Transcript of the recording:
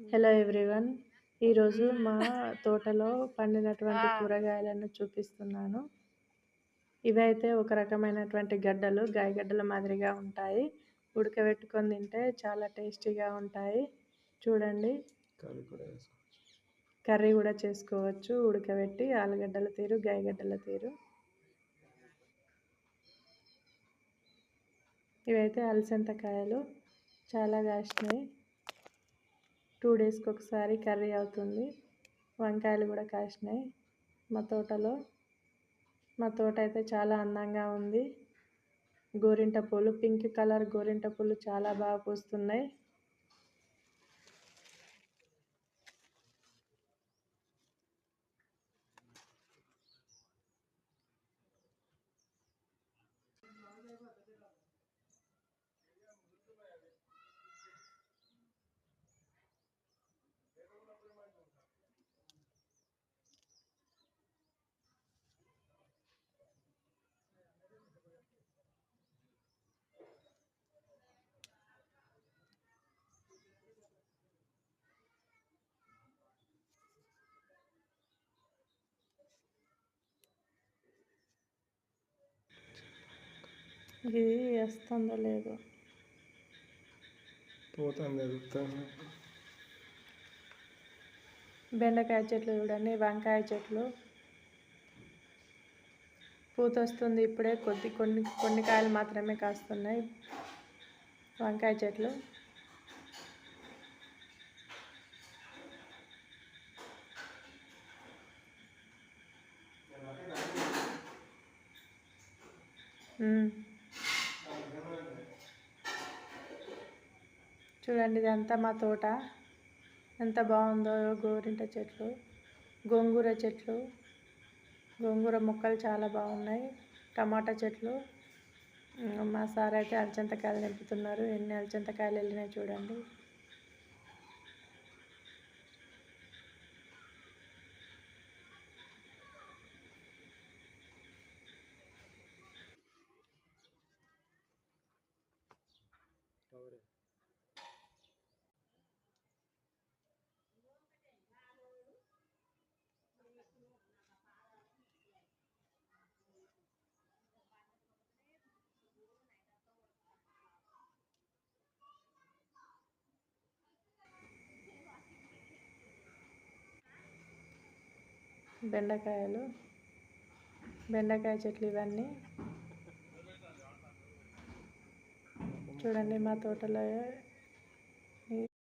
Hello everyone. ఈరోజు మా తోటలో పండినటువంటి ఆ! కూరగాయలను చూపిస్తున్నాను. ఇవైతే ఒక రకమైనటువంటి గడ్డలు, గాయగడ్డల మాదిరిగా ఉంటాయి. ఉడకబెట్టుకొని తింటే చాలా టేస్టీగా ఉంటాయి. చూడండి, కర్రీ కూడా చేసుకోవచ్చు ఉడకబెట్టి, ఆలుగడ్డల తీరు, గాయగడ్డల తీరు. ఇవైతే అలసందకాయలు చాలా కాసినాయి. 2 డేస్కి ఒకసారి కర్రీ అవుతుంది. వంకాయలు కూడా కాసినాయి మా తోటలో. మా తోట అయితే చాలా అందంగా ఉంది. గోరింట పూలు, పింక్ కలర్ గోరింట పూలు చాలా బాగా పూస్తున్నాయి. ఇది వస్తుందో లేదో బెండకాయ చెట్లు చూడండి, వంకాయ చెట్లు పూత వస్తుంది ఇప్పుడే. కొన్ని కాయలు మాత్రమే కాస్తున్నాయి. వంకాయ చెట్లు చూడండి, ఇదంతా మా తోట ఎంత బాగుందో. గోరింట చెట్లు, గోంగూర చెట్లు, గోంగూర మొక్కలు చాలా బాగున్నాయి. టమాటా చెట్లు. మా సార్ అయితే అలచంతకాయలు నింపుతున్నారు. ఎన్ని అలచంతకాయలు వెళ్ళినాయి చూడండి. బెండకాయ చెట్లు ఇవన్నీ చూడండి. మా తోటలో